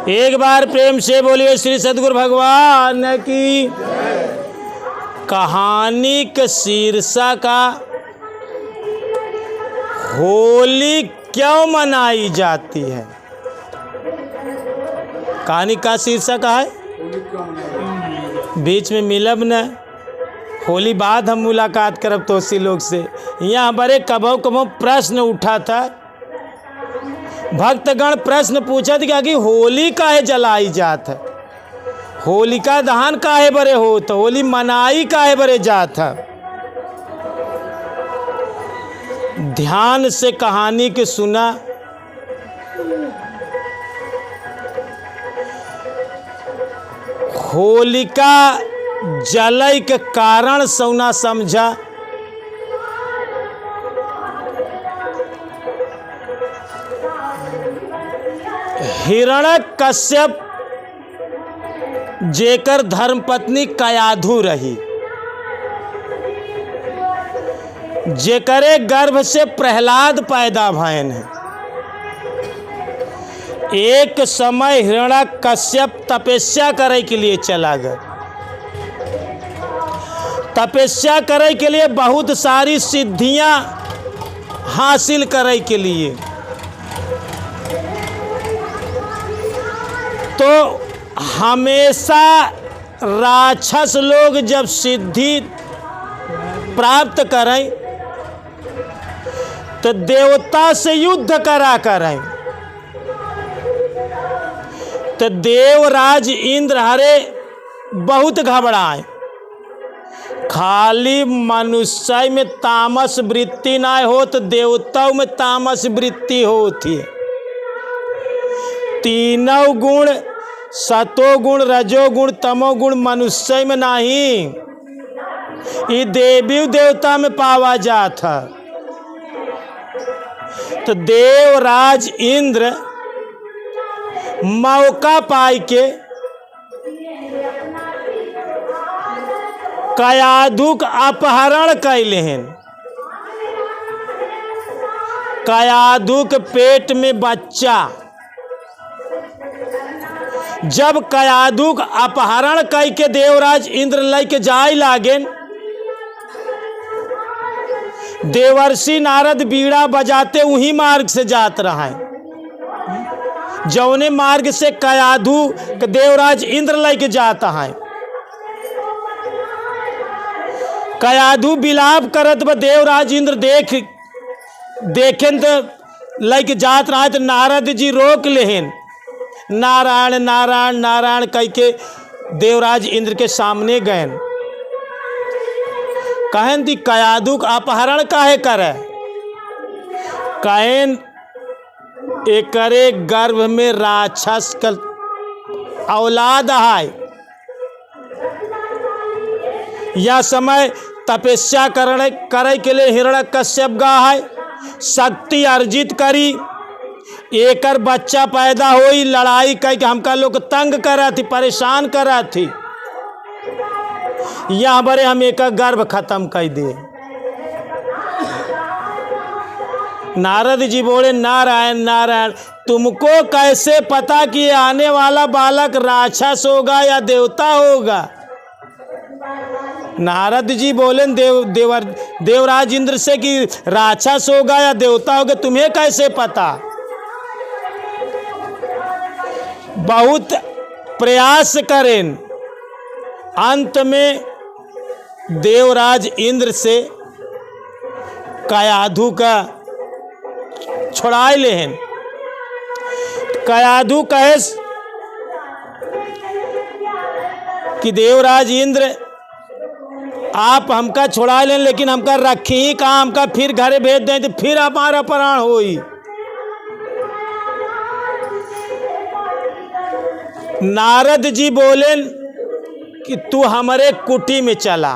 एक बार प्रेम से बोलिए श्री सद्गुरु भगवान की। कहानी के शीर्षक होली क्यों मनाई जाती है। कहानी का शीर्षक है बीच में मिलब न होली बाद हम मुलाकात करब तोसी लोग से। यहाँ बड़े कभो कभो प्रश्न उठा था, भक्तगण प्रश्न पूछा था कि होली काहे जलाई जात है, होलिका दहन काहे बरे होत, होली मनाई काहे बरे जात है। ध्यान से कहानी के सुना। होलिका जलय के कारण सौना समझा। हिरण्यकश्यप जेकर धर्मपत्नी कयाधु रही, जेकरे गर्भ से प्रहलाद पैदा भयन है। एक समय हिरण्यकश्यप तपस्या करे के लिए चला गया। तपस्या करे के लिए बहुत सारी सिद्धियां हासिल करे के लिए, तो हमेशा राक्षस लोग जब सिद्धि प्राप्त करें तो देवता से युद्ध करा करें। तो देवराज इंद्र हरे बहुत घबराए। खाली मनुष्य में तामस वृत्ति ना हो तो देवताओं में तामस वृत्ति होती है। तीनों गुण सतो गुण रजो गुण तमो गुण मनुष्य में नहीं, ये देवी देवता में पावा जाता। तो देवराज इंद्र मौका पाई के कयाधु का अपहरण कैले हैं। कयाधु के पेट में बच्चा, जब कयाधु का अपहरण कई के देवराज इंद्र लेके जाए लागे, देवर्षि नारद बीड़ा बजाते वही मार्ग से जात रहा है, जौने मार्ग से कयाधु देवराज इंद्र लेके जाता है। कयाधु बिलाप करत ब देवराज इंद्र देखें तो लेके जात रहा है। तो नारद जी रोक लेहन, नारायण नारायण नारायण कह के देवराज इंद्र के सामने गए। कहन दी कयाधु का अपहरण काहे करे। कहन एकरे गर्भ में राक्षस का औलाद है। यह समय तपस्या करे के लिए हिरण्यकश्यप गा है, शक्ति अर्जित करी, एकर बच्चा पैदा होई, लड़ाई कह के हमका लोग तंग करा थी, परेशान करा थी। यहाँ बड़े हम एक गर्भ खत्म कर दिए। नारद जी बोले नारायण नारायण, तुमको कैसे पता कि आने वाला बालक राक्षस होगा या देवता होगा। नारद जी बोले देवराज इंद्र से कि राक्षस होगा या देवता होगा, तुम्हें कैसे पता। बहुत प्रयास करें, अंत में देवराज इंद्र से कयाधु का छुड़ाए लेहन। कयाधु कहे कि देवराज इंद्र आप हमका छुड़ा लें, लेकिन हमका रखी ही कहाँ, हमका फिर घरे भेज दें तो फिर हमारा प्राण होई। नारद जी बोले कि तू हमारे कुटी में चला।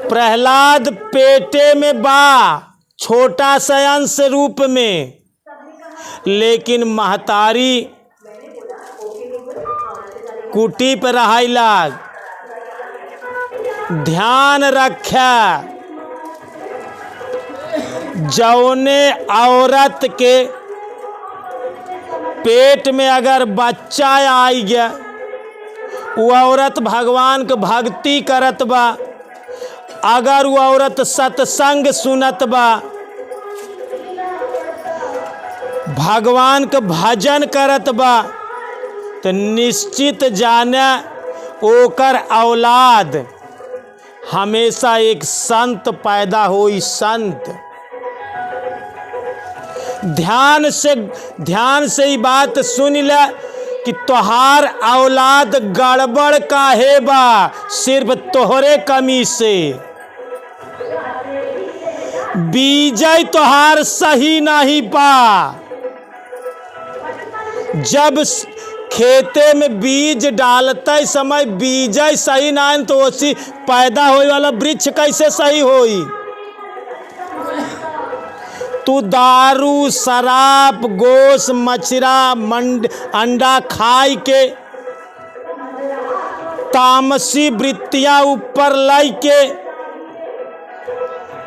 प्रहलाद पेटे में बा छोटा सा अंश रूप में, लेकिन महतारी कुटी पर रहाई लाग। ध्यान रखा, जौने औरत के पेट में अगर बच्चा आई गया, वो औरत भगवान के भक्ति करत बा, अगर वो औरत सत्संग सुनत बा, भगवान के भजन करत बा, तो निश्चित जाने ओकर औलाद हमेशा एक संत पैदा होई। संत ध्यान से ही बात सुन ले कि तोहार औलाद गड़बड़ काहे बा, सिर्फ तोहरे कमी से। बीजय तोहार सही नहीं बा। जब खेते में बीज डालते समय बीजय सही ना है तो उसी पैदा होने वाला वृक्ष कैसे सही होई। तू दारू शराब गोश मछरा अंडा खाई के तामसी वृत्तियां ऊपर लाई के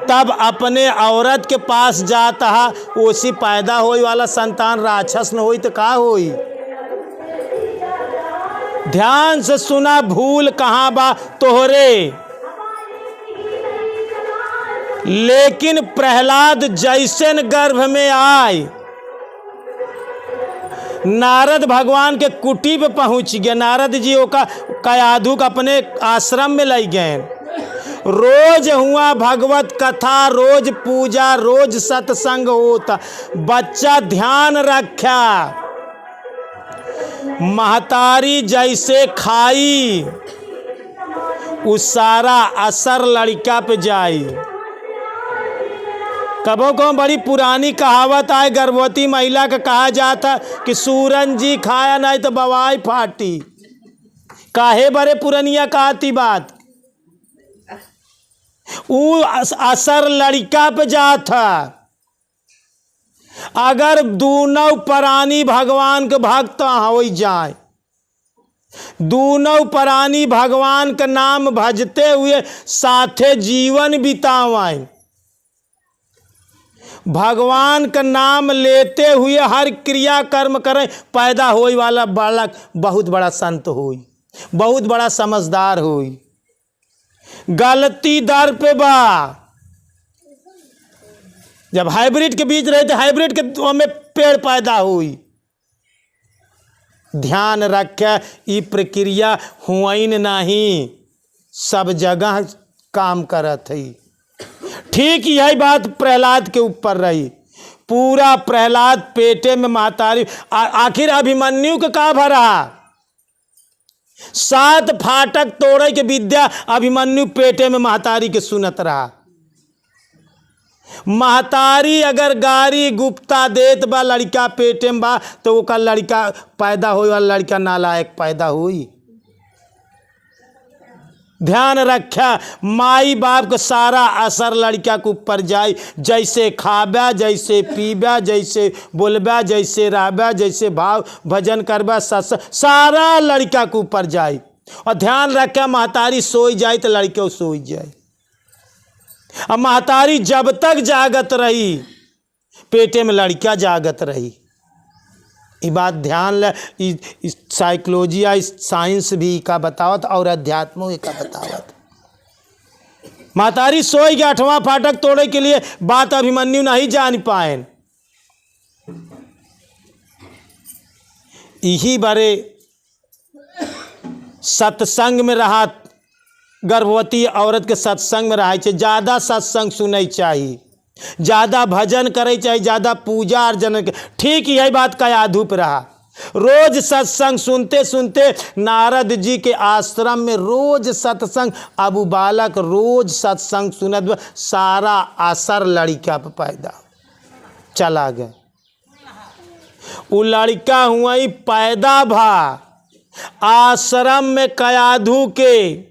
तब अपने औरत के पास जाता है, उसी पैदा होने वाला संतान राक्षस न होई तो का होई। ध्यान से सुना, भूल कहाँ बा तोहरे। लेकिन प्रहलाद जैसे न गर्भ में आए, नारद भगवान के कुटी पे पहुंच गया। नारद जी का कयाधु का अपने आश्रम में ले गए। रोज हुआ भगवत कथा, रोज पूजा, रोज सत्संग होता। बच्चा ध्यान रखा, महतारी जैसे खाई उस सारा असर लड़का पे जाई। कबो को बड़ी पुरानी कहावत आए, गर्भवती महिला का कहा जाता कि सूरन जी खाया नहीं तो बवाई फाटी। काहे बड़े पुरनिया कहती बात, वो असर लड़का पे जाता। अगर दोनों प्राणी भगवान के भक्त हो जाए, दोनों प्राणी भगवान का नाम भजते हुए साथे जीवन बितावाएं, भगवान का नाम लेते हुए हर क्रिया कर्म करें, पैदा होने वाला बालक बहुत बड़ा संत होई, बहुत बड़ा समझदार होई। गलती दर पे बा। जब हाइब्रिड के बीज रहे थे, हाइब्रिड के में पेड़ पैदा हुई। ध्यान रखे, ये प्रक्रिया हुई नहीं, सब जगह काम करत है। ठीक यही बात प्रहलाद के ऊपर रही। पूरा प्रहलाद पेटे में महतारी, आखिर अभिमन्यु का का भरा। 7 फाटक तोड़े के विद्या अभिमन्यु पेटे में महतारी के सुनत रहा। महतारी अगर गारी गुप्ता देत बा लड़का पेटे में बा, तो वो का लड़का पैदा होए वाला लड़का नालायक पैदा हुई। ध्यान रखा, माई बाप का सारा असर लड़का के ऊपर जाए। जैसे खाबा, जैसे पीबा, जैसे बोलबा, जैसे रहबा, जैसे भाव भजन करबा, सारा लड़का के ऊपर जाए। और ध्यान रखा, महतारी सोई जाए तो लड़के सोई जाए। अब महतारी जब तक जागत रही, पेटे में लड़का जागत रही। ये बात ध्यान ले। साइकोलॉजी या साइंस भी का बतावत और अध्यात्म का बतावत। महतारी सोई के 8वां फाटक तोड़े के लिए बात अभिमन्यु नहीं जान पाए। यही बारे सत्संग में रहा, गर्भवती औरत के सत्संग में रहा, ज़्यादा सत्संग सुनै चाहिए, ज़्यादा भजन करे चाहिए, ज़्यादा पूजा अर्चन। ठीक यही बात कयाधु पे रहा। रोज सत्संग सुनते सुनते नारद जी के आश्रम में रोज सत्संग, अबू बालक रोज सत्संग सुनत, सारा असर लड़का पे पैदा चला गया। वो लड़का हुआ ही पैदा भा आश्रम में कयाधु के।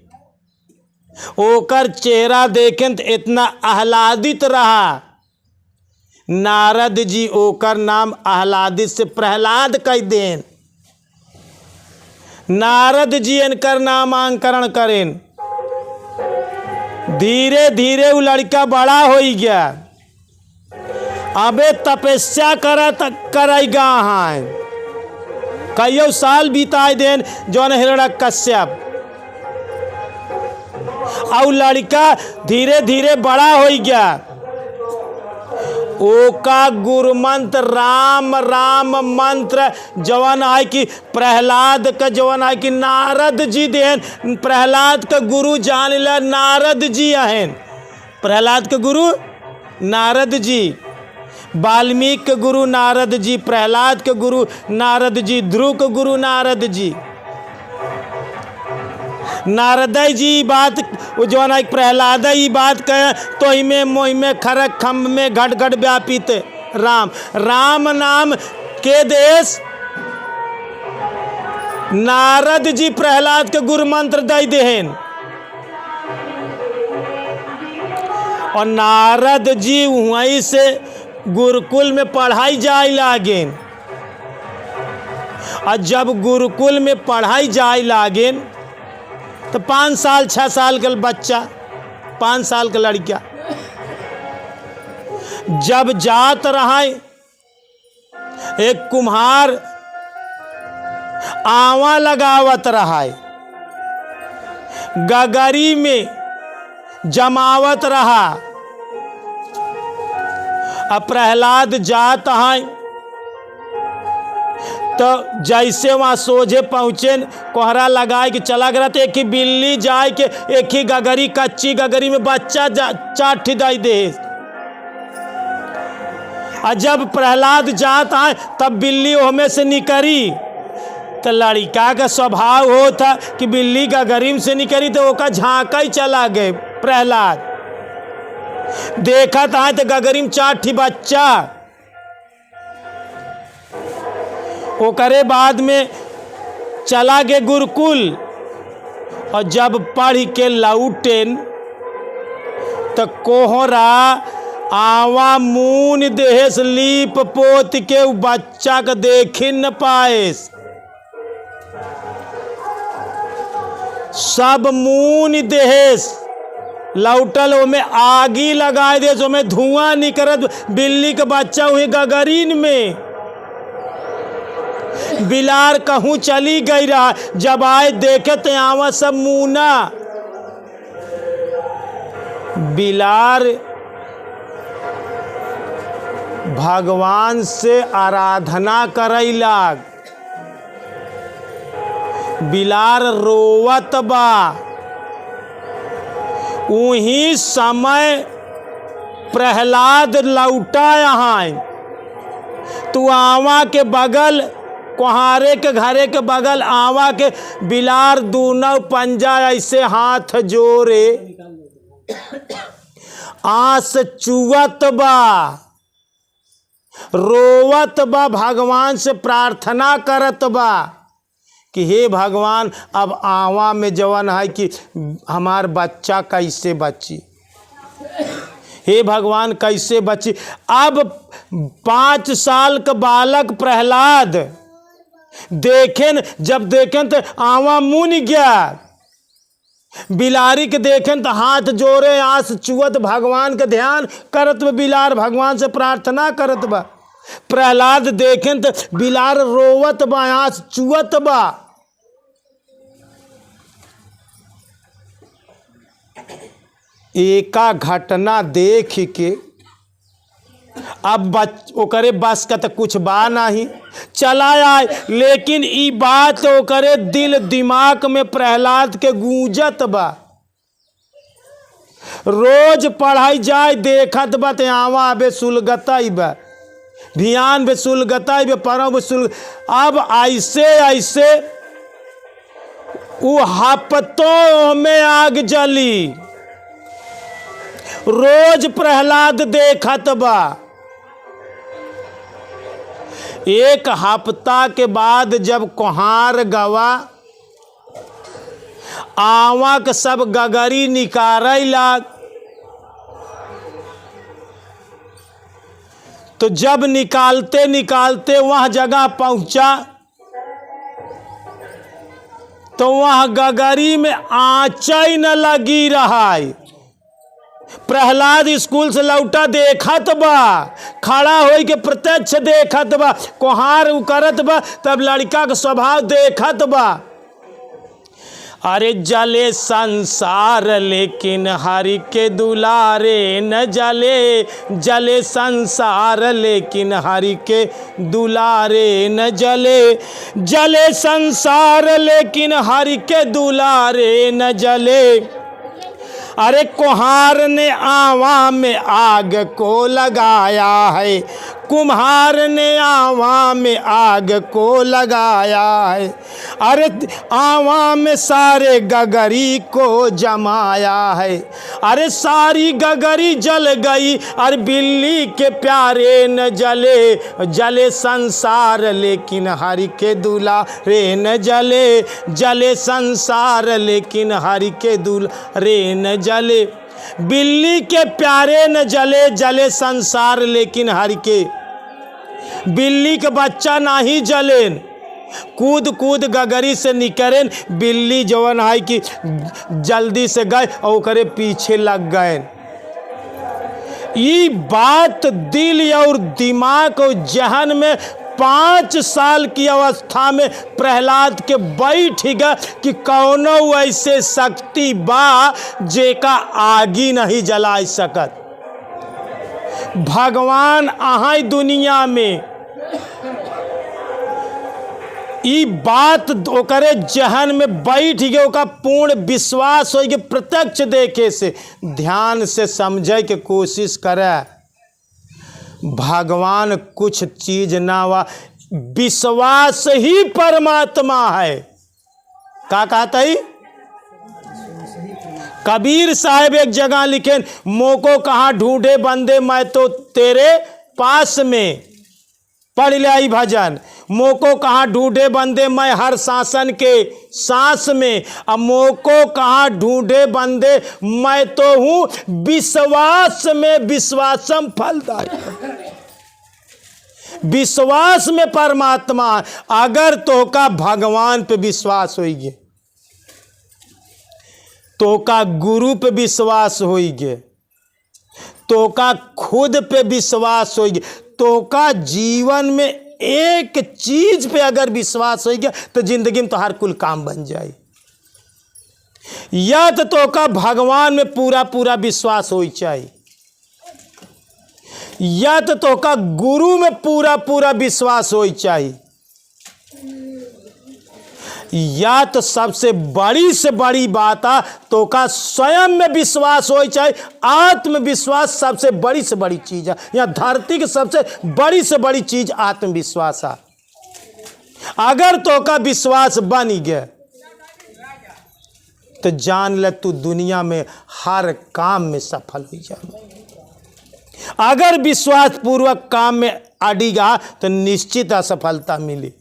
ओकर चेहरा देखें तो इतना आह्लादित रहा। नारद जी ओकर नाम आह्लादित से प्रहलाद कह देन। नारद जी इनकर नामांकरण करें। धीरे धीरे वो लड़का बड़ा हो गया। अबे तपस्या करेगा। कईयों साल बिताए देन जौन हिरण्यकश्यप, और लड़का धीरे धीरे बड़ा हो गया। ओका गुरु मंत्र राम राम मंत्र जवन है कि प्रहलाद का जवन है कि नारद जी देन, प्रहलाद का गुरु जान ला नारद जी हैं। प्रहलाद के गुरु नारद जी, वाल्मीकि के गुरु नारद जी, प्रहलाद के गुरु नारद जी, ध्रुव के गुरु नारद जी। नारद जी बात जो है प्रहलाद ही बात कहे तो हिमे मोहिमे खरक खम्भ में घट घट व्यापित राम, राम नाम के देश नारद जी प्रहलाद के गुरु मंत्र दे देहन। और नारद जी वहीं से गुरुकुल में पढ़ाई जाए लागे। और जब गुरुकुल में पढ़ाई जाए लागे तो 5 साल 6 साल का बच्चा, 5 साल का लड़का जब जात रहा, एक कुम्हार आवा लगावत रहा, गगरी में जमावत रहा। अब प्रहलाद जात है तो जैसे वहाँ सोझे पहुँचे, कोहरा लगाए कि चला गया तो एक ही बिल्ली जाए के एक ही गगरी, कच्ची गगरी में बच्चा चाट दाई दे। और जब प्रहलाद जात आए तब बिल्ली ओहमे से निकरी, तो लड़का का स्वभाव हो था कि बिल्ली गगरी से निकली तो ओका झाँका ही चला गए। प्रहलाद देखा था तो गगरी में 4 ठी बच्चा। ओकरे बाद में चला गए गुरुकुल। और जब पढ़ के लौटेन तो कोहरा आवा मून देहस लीप पोत के बच्चा के देखी न पाएस। सब मून देहस लौटल, ओमे आगी लगाए दे, ओमे धुआं निकलत, बिल्ली के बच्चा हुई गगरीन में। बिलार कहूँ चली गई रहा, जब आए देखे तो आवा सब मुना। बिलार भगवान से आराधना करई लाग, बिलार रोवत बा। उही समय प्रहलाद लौटा यहाँ, तू आवा के बगल, कोहारे के घरे के बगल आवा के बिलार दूनों पंजा ऐसे हाथ जोड़े आस चुवत बा, रोवत बा, भगवान से प्रार्थना करत बा कि हे भगवान अब आवा में जवन है कि हमार बच्चा कैसे बची, हे भगवान कैसे बची। अब 5 साल का बालक प्रहलाद देखें, जब देखें तो आवा मुन गया, बिलारी के देखें तो हाथ जोड़े आंस चुवत भगवान के ध्यान करत बा, बिलार भगवान से प्रार्थना करत बा। प्रहलाद देखें तो बिलार रोवत बा, आंस चुवत बा। एका घटना देख के अब ओकरे बस का तो कुछ बा नहीं, चला आए। लेकिन ई बात ओकरे दिल दिमाग में प्रहलाद के गूंजत बा। रोज पढ़ाई जाए देखत बा ते आवा बे सुलगताई बा, ध्यान बे सुलगताई बे, परम बे सुल। अब ऐसे ऐसे वो हफ्तों में आग जली, रोज प्रहलाद देखत बा। एक हफ्ता के बाद जब कोहार गवा, आवा के सब गगरी निकारे लाग। तो जब निकालते निकालते वह जगह पहुंचा तो वह गगरी में आँच ही न लगी रहा है। प्रहलाद स्कूल से लौटा देखत बा, खड़ा होई के प्रत्यक्ष देखत बा, कोहार करत बा, तब लड़का का स्वभाव देखत बा। अरे जले संसार लेकिन हरि के दुलारे न जले, जले संसार लेकिन हरि के दुलारे न जले, जले संसार लेकिन हरि के दुलारे न जले। अरे कुम्हार ने आवा में आग को लगाया है, कुम्हार ने आवा में आग को लगाया है। अरे आवा में सारे गगरी को जमाया है। अरे सारी गगरी जल गई, अरे बिल्ली के प्यारे न जले, जले संसार लेकिन हरि के दुलारे न जले, जले संसार लेकिन हरि के दुलारे न जले। बिल्ली के प्यारे न जले, जले संसार लेकिन हरि के। बिल्ली के बच्चा नहीं जलेन, कूद कूद गगरी से निकलेन, बिल्ली जवन है कि जल्दी से गए और ओकरे पीछे लग गए। ये बात दिल और दिमाग और जहन में 5 साल की अवस्था में प्रहलाद के बैठ गया कि कौनो ऐसे शक्ति बा जेका आगी नहीं जला सकत। भगवान आहाई दुनिया में, ई बात ओकरे जहन में बैठ गए, ओका पूर्ण विश्वास हो गया। प्रत्यक्ष देखे से, ध्यान से समझे के कोशिश करे। भगवान कुछ चीज ना हुआ, विश्वास ही परमात्मा है। का कहता है कबीर साहब एक जगह लिखे, मोको कहाँ ढूंढे बंदे मैं तो तेरे पास में। पढ़ लिया ई भजन, मोको कहाँ ढूंढे बंदे मैं हर शासन के सांस में। अब मोको कहाँ ढूंढे बंदे मैं तो हूँ विश्वास में, विश्वासम फलदायक। विश्वास में परमात्मा। अगर तो का भगवान पे विश्वास होइगे, तो का गुरु पे विश्वास होइगे, तो का खुद पे विश्वास होइगे, तो का जीवन में एक चीज पे अगर विश्वास होइगे तो जिंदगी में तो हर कुल काम बन जाए। या तो का भगवान में पूरा पूरा विश्वास हो चाहिए, या तो का गुरु में पूरा पूरा विश्वास हो चाहिए, या तो सबसे बड़ी से बड़ी बात आ तो का स्वयं में विश्वास हो चाहिए। आत्मविश्वास सबसे बड़ी से बड़ी चीज है। यहाँ धरती की सबसे बड़ी से बड़ी चीज आत्मविश्वास है। अगर तो का विश्वास बन गया तो जान ले तू दुनिया में हर काम में सफल हो जाए। अगर विश्वास पूर्वक काम में अड़ेगा तो निश्चित असफलता मिली।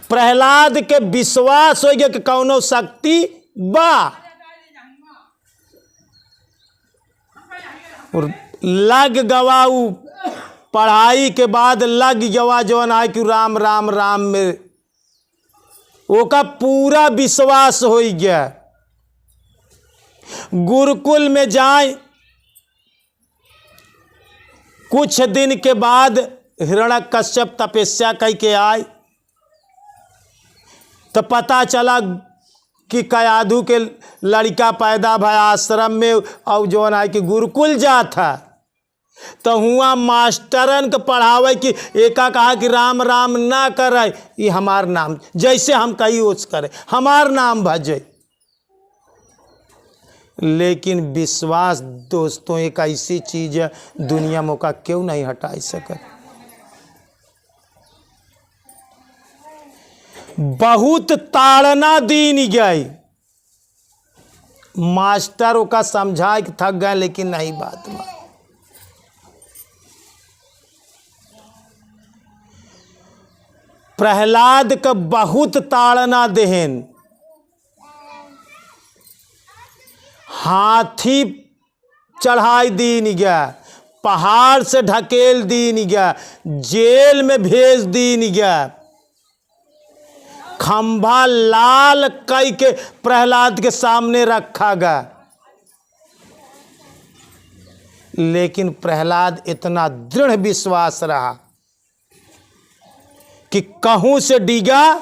प्रहलाद के विश्वास हो गया कि कौनो शक्ति बा, और लग गवाऊ पढ़ाई के बाद लग गवा जवन है कि राम राम राम में ओका पूरा विश्वास हो गया। गुरुकुल में जाए, कुछ दिन के बाद हिरण्यकश्यप तपस्या कह के आए तो पता चला कि कयाधु के लड़का पैदा भया आश्रम में, और जो है कि गुरुकुल जाता तो हुआ मास्टरन के पढ़ावे कि एका कहा कि राम राम ना करे, ये हमार नाम जैसे हम कही उस करे, हमार नाम भजे। लेकिन विश्वास दोस्तों एक ऐसी चीज है दुनिया में का क्यों नहीं हटा सके। बहुत ताड़ना दीन गई, मास्टर का समझा कि थक गए लेकिन नहीं बात मान। प्रहलाद का बहुत ताड़ना देहन, हाथी चढ़ाई दीन गया, पहाड़ से ढकेल दीन गया, जेल में भेज दीन गया, खंभा लाल कई के प्रहलाद के सामने रखा गया। लेकिन प्रहलाद इतना दृढ़ विश्वास रहा कि कहूं से डिगा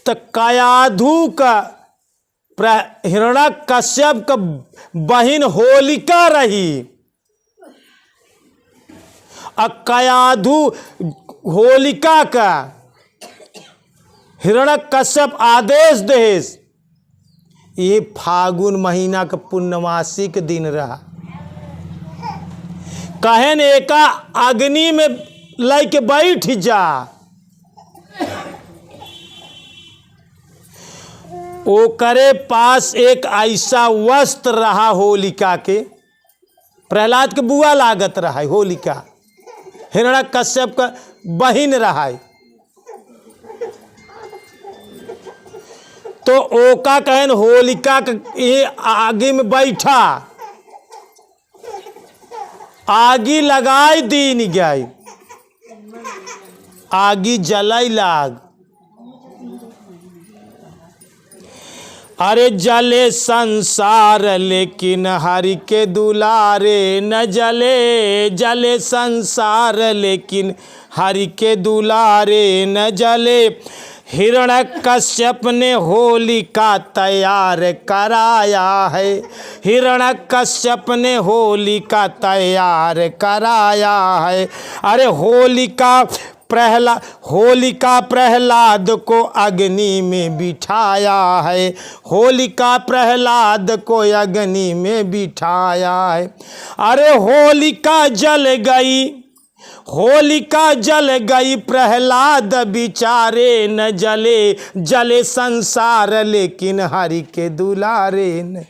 तो कयाधु का हिरण्यकश्यप का बहिन होलिका रही। कयाधु होलिका का हिरण्यकश्यप आदेश देश। ये फागुन महीना का पूर्णमासी के दिन रहा। कहन एका अग्नि में लेके बैठ जा। ओकरे पास एक ऐसा वस्त्र रहा होलिका के, प्रहलाद के बुआ लागत रहा है होलिका, हिरण्यकश्यप का बहिन रहा है। तो ओका कहन होलिका के ये आगे में बैठा, आगी लगाई दीन गई, आगी जलाई लाग। अरे जले संसार लेकिन हरि के दुलारे न जले, जले संसार लेकिन हरि के दुलारे न जले। हिरण्यकश्यप ने होलिका तैयार कराया है, हिरण्यकश्यप ने होलिका तैयार कराया है। अरे होलिका प्रहलाद को अग्नि में बिठाया है, होलिका प्रहलाद को अग्नि में बिठाया है। अरे होलिका जल गई, होलिका जल गई, प्रहलाद बिचारे न जले, जले संसार लेकिन हरि के दुलारे न,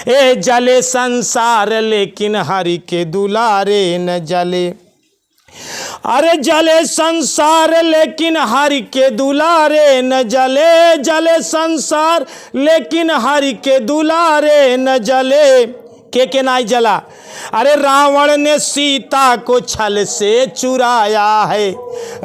ए जले संसार लेकिन हरि के दुलारे न जले। अरे जले संसार लेकिन हरि के दुलारे न जले, जले संसार लेकिन हरि के दुलारे न जले। के नहीं जला? अरे रावण ने सीता को छल से चुराया है,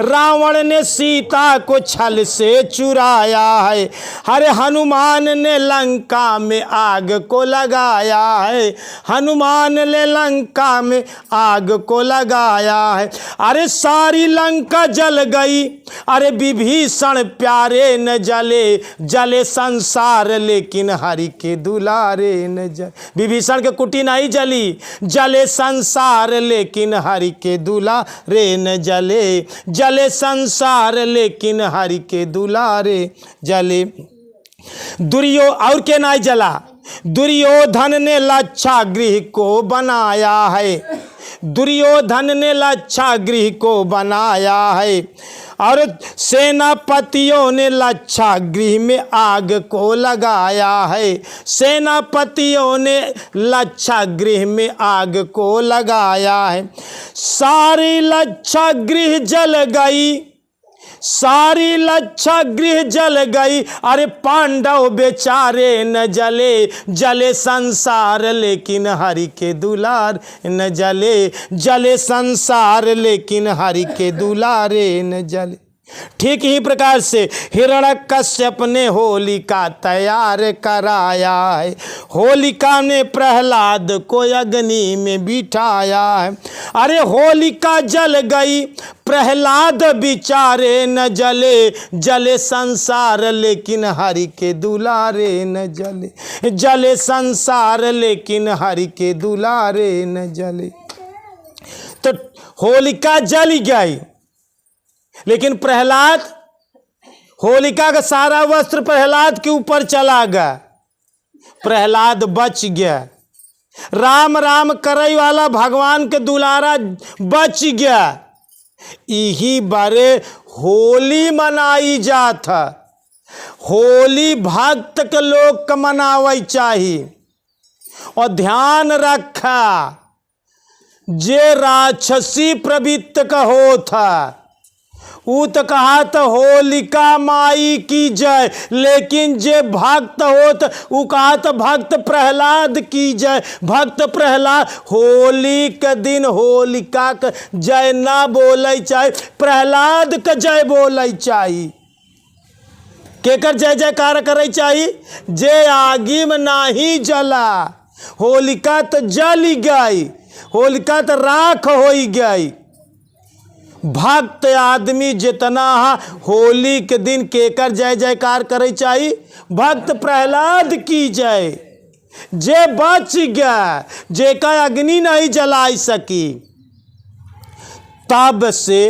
रावण ने सीता को छल से चुराया है। अरे हनुमान ने लंका में आग को लगाया है, हनुमान ने लंका में आग को लगाया है। अरे सारी लंका जल गई, अरे विभीषण प्यारे न जले, जले संसार लेकिन हरि के दुलारे न जले। विभीषण के कुटी नहीं जली, जले संसार लेकिन हरि के दुलारे न जले, जले संसार लेकिन हरि के दुलारे जले। और के नहीं जला? दुर्योधन ने लाक्षागृह को बनाया है, दुर्योधन ने लाक्षागृह को बनाया है। और सेनापतियों ने लाक्षागृह में आग को लगाया है, सेनापतियों ने लाक्षागृह में आग को लगाया है। सारी लाक्षागृह जल गई, सारी लाक्षागृह जल गई। अरे पांडव बेचारे न जले, जले संसार लेकिन हरि के दुलार न जले, जले संसार लेकिन हरि के दुलारे न जले। ठीक ही प्रकार से हिरण्यकश्यप ने होलिका तैयार कराया है, होलिका ने प्रहलाद को अग्नि में बिठाया है। अरे होलिका जल गई, प्रहलाद बिचारे न जले, जले संसार लेकिन हरि के दुलारे न जले, जले संसार लेकिन हरि के दुलारे न जले। तो होलिका जल गई, लेकिन प्रहलाद, होलिका का सारा वस्त्र प्रहलाद के ऊपर चला गया, प्रहलाद बच गया। राम राम करे वाला भगवान के दुलारा बच गया। यही बारे होली मनाई जात है, होली भक्त के लोग का मनावे चाहिए। और ध्यान रखा, जे राक्षसी प्रवृत्ति का होता ऊ तो कहा तो होलिका माई की जय, लेकिन जे भक्त होत ऊ कहा तो भक्त प्रहलाद की जय। भक्त प्रहलाद होली के दिन होलिका के जय ना बोले चाहे, प्रहलाद के जय बोले चाहिए। केकर जय जयकार करे चाहिए? जे आगी में नाही जला, होलिका तो जल गई, होलिका तो राख हो गई। भक्त आदमी जितना होली के दिन केकर जय जयकार करे चाहिए? भक्त प्रहलाद की जय। जे बच गया, जेका अग्नि नहीं जलाई सकी, तब से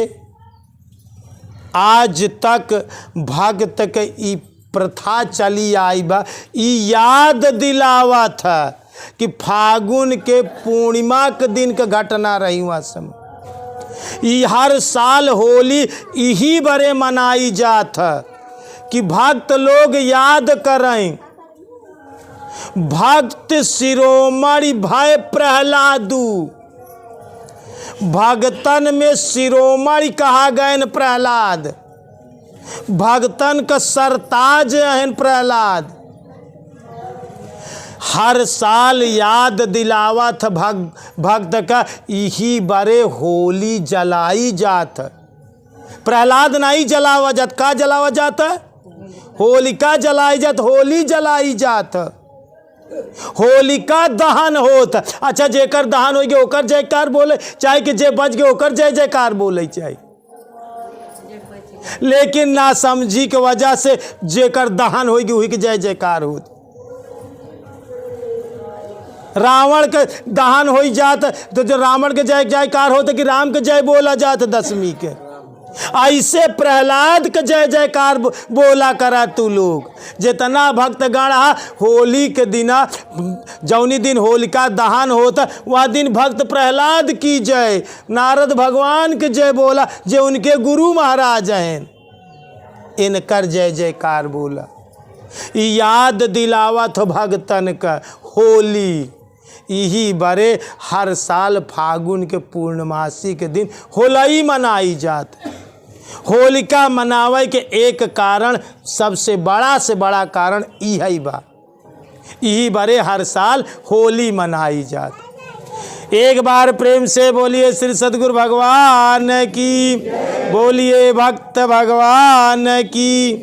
आज तक भक्त के ई प्रथा चली आई बा। ई याद दिलावा था कि फागुन के पूर्णिमा के दिन का घटना रही वहाँ समय। ई हर साल होली यही बड़े मनाई जात है कि भक्त लोग याद करें भक्त शिरोमणि भय प्रहलादू। भगतन में शिरोमणि कहा गए प्रहलाद, भगतन का सरताज है प्रहलाद। हर साल याद दिलावत भक्त का यही बड़े होली जलाई जात। प्रहलाद नहीं जलावा जात, का जलावा जात है? होलिका जलाई जात, होली जलाई जात, होलिका दहन होत। अच्छा, जेकर दहन हो गए ओकर जयकार बोले चाहे कि जे बच गए ओकर जय जयकार बोले चाहे, लेकिन ना समझी के वजह से जेकर दहन हो गई वही के जय जयकार होत। रावण के दहन हो जात तो जो रावण के जय जयकार होता कि राम के जय बोला जात दशमी के। ऐसे प्रहलाद के जय जयकार बोला करा तू लोग। जितना भक्तगण होली के दिना जौनी दिन होलिका दहन होता वह दिन भक्त प्रहलाद की जय, नारद भगवान के जय बोला जो उनके गुरु महाराज हैं, इनकर जय जयकार बोला। याद दिलावत भगतन का होली यही बड़े हर साल फागुन के पूर्णमासी के दिन होली मनाई जात। होलिका मनावे के एक कारण, सबसे बड़ा से बड़ा कारण यही बा, यही बड़े हर साल होली मनाई जात। एक बार प्रेम से बोलिए श्री सद्गुरु भगवान की, बोलिए भक्त भगवान की।